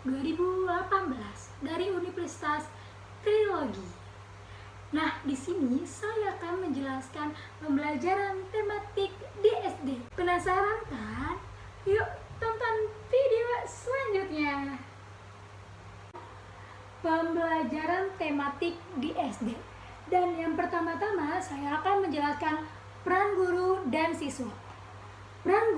2018 dari Universitas Trilogi. Nah, di sini saya akan menjelaskan pembelajaran tematik di SD. Penasaran kan? Yuk tonton video selanjutnya. Pembelajaran tematik di SD. Dan yang pertama-tama saya akan menjelaskan peran guru dan siswa. Peran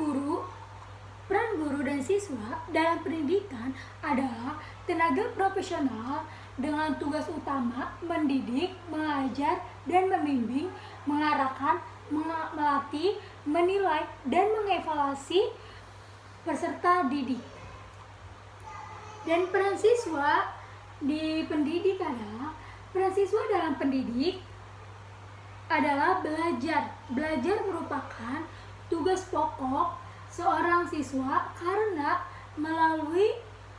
guru dan siswa dalam pendidikan adalah tenaga profesional dengan tugas utama mendidik, mengajar, dan membimbing, mengarahkan, melatih, menilai, dan mengevaluasi peserta didik. Dan peran siswa di pendidik adalah peran siswa dalam pendidik adalah belajar. Belajar merupakan tugas pokok seorang siswa karena melalui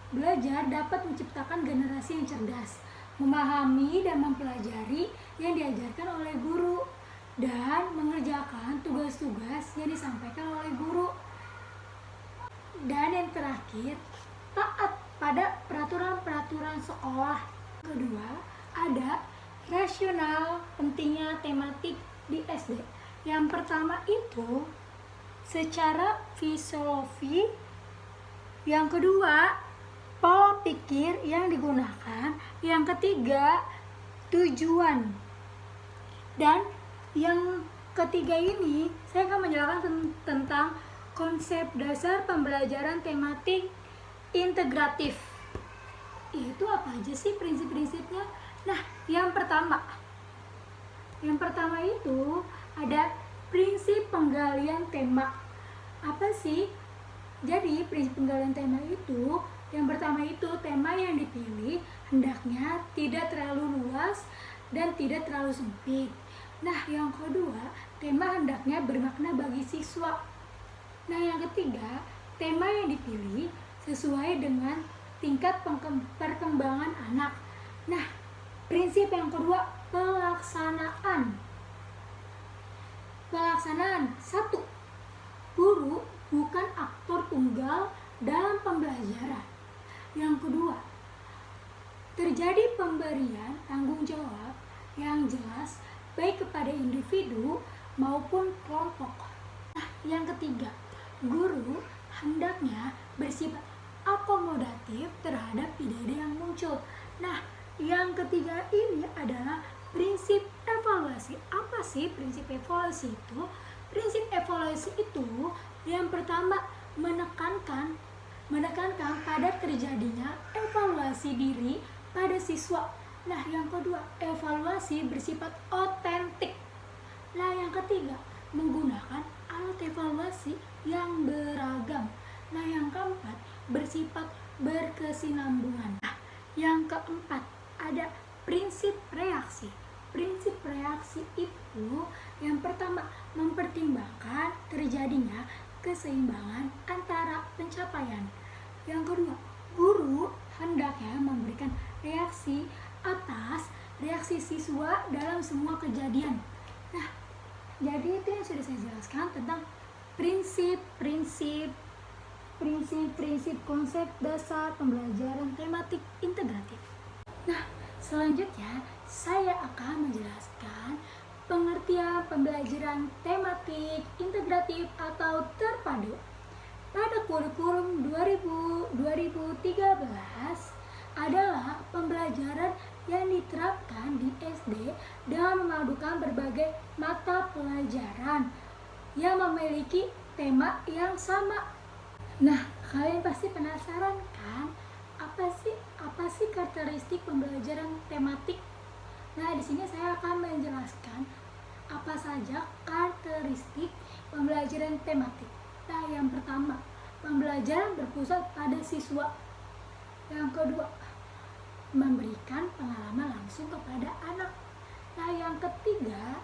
belajar dapat menciptakan generasi yang cerdas, memahami dan mempelajari yang diajarkan oleh guru, dan mengerjakan tugas-tugas yang disampaikan oleh guru. Dan yang terakhir, taat pada peraturan-peraturan sekolah. Kedua, ada rasional pentingnya tematik di SD. Yang pertama itu secara filosofi, yang kedua pola pikir yang digunakan, yang ketiga tujuan, dan yang ketiga ini saya akan menjelaskan tentang konsep dasar pembelajaran tematik integratif. Itu apa aja sih prinsip-prinsipnya? Nah, yang pertama itu ada prinsip penggalian tema. Apa sih? Jadi prinsip penggalian tema itu, yang pertama itu tema yang dipilih hendaknya tidak terlalu luas dan tidak terlalu sempit. Nah, yang kedua, tema hendaknya bermakna bagi siswa. Nah, yang ketiga, tema yang dipilih sesuai dengan tingkat perkembangan anak. Nah, prinsip yang kedua, pelaksanaan. 1. Guru bukan aktor tunggal dalam pembelajaran. Yang kedua, terjadi pemberian tanggung jawab yang jelas baik kepada individu maupun kelompok. Nah, yang ketiga, guru hendaknya bersifat akomodatif terhadap ide-ide yang muncul. Nah, yang ketiga ini adalah prinsip evaluasi. Apa sih prinsip evaluasi itu? Prinsip evaluasi itu yang pertama menekankan pada terjadinya evaluasi diri pada siswa. Nah, yang kedua, evaluasi bersifat otentik. Nah, yang ketiga, menggunakan alat evaluasi yang beragam. Nah, yang keempat, bersifat berkesinambungan. Nah, yang keempat, ada prinsip reaksi. Prinsip reaksi itu yang pertama, mempertimbangkan terjadinya keseimbangan antara pencapaian. Yang kedua, guru hendaknya memberikan reaksi atas reaksi siswa dalam semua kejadian. Nah, jadi itu yang sudah saya jelaskan tentang prinsip konsep dasar pembelajaran tematik integratif. Nah, selanjutnya saya akan menjelaskan pengertian pembelajaran tematik integratif atau terpadu. Pada kurikulum 2013 adalah pembelajaran yang diterapkan di SD dengan memadukan berbagai mata pelajaran yang memiliki tema yang sama. Nah, kalian pasti penasaran kan? Apa sih karakteristik pembelajaran tematik? Nah, di sini saya akan menjelaskan apa saja karakteristik pembelajaran tematik. Nah, yang pertama, pembelajaran berpusat pada siswa. Yang kedua, memberikan pengalaman langsung kepada anak. Nah, yang ketiga,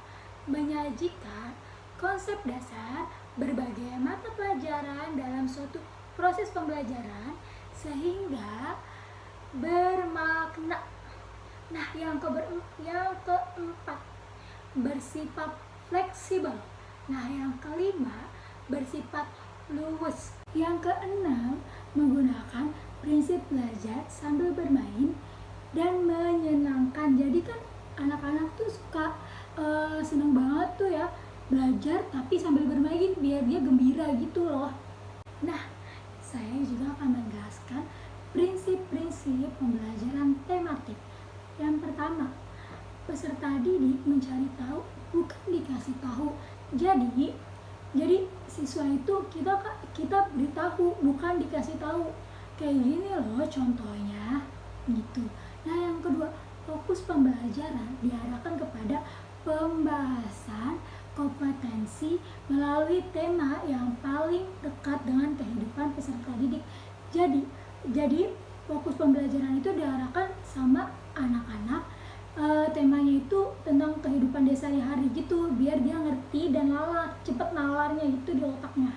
menyajikan konsep dasar berbagai mata pelajaran dalam suatu proses pembelajaran sehingga bermakna. Nah, yang keempat, bersifat fleksibel. Nah, yang kelima, bersifat luwes. Yang keenam, menggunakan prinsip prinsip belajar sambil bermain dan menyenangkan. Jadi kan anak-anak tuh suka seneng banget tuh ya belajar tapi sambil bermain biar dia gembira gitu loh. Nah, saya juga akan menjelaskan prinsip-prinsip pembelajaran tematik. Yang pertama, peserta didik mencari tahu, bukan dikasih tahu. Jadi siswa itu kita beritahu, bukan dikasih tahu. Kayak gini loh contohnya gitu. Nah, yang kedua, fokus pembelajaran diarahkan kepada pembahasan kompetensi melalui tema yang paling dekat dengan kehidupan peserta didik. Jadi fokus pembelajaran itu diarahkan sama anak-anak. Temanya itu tentang kehidupan dia sehari-hari gitu, biar dia ngerti dan cepet nalarnya itu di otaknya.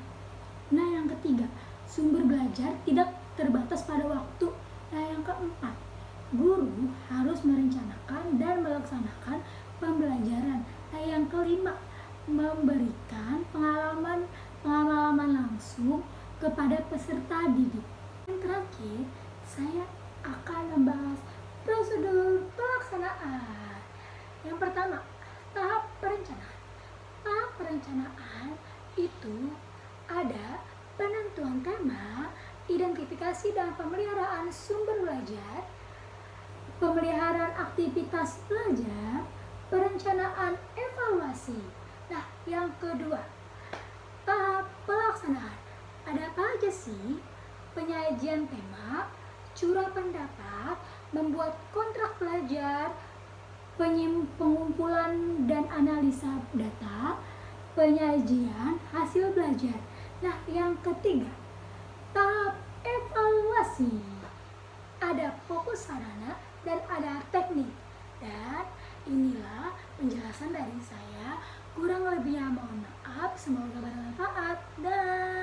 Nah, yang ketiga, sumber belajar tidak terbatas pada waktu. Nah, yang keempat, guru harus merencanakan dan melaksanakan pembelajaran. Nah, yang kelima, memberikan pengalaman langsung kepada peserta didik. Yang terakhir, saya akan membahas prosedur pelaksanaan. Yang pertama, tahap perencanaan. Tahap perencanaan itu ada penentuan tema, identifikasi dan pemeliharaan sumber belajar, pemeliharaan aktivitas belajar, perencanaan evaluasi. Nah, yang kedua, tahap pelaksanaan. Ada apa aja sih? Penyajian tema, curah pendapat, membuat kontrak belajar, pengumpulan dan analisa data, penyajian hasil belajar. Nah, yang ketiga, tahap evaluasi. Ada fokus sarana dan ada teknik. Dan inilah penjelasan dari saya. Kurang lebihnya mohon maaf, semoga bermanfaat. Dan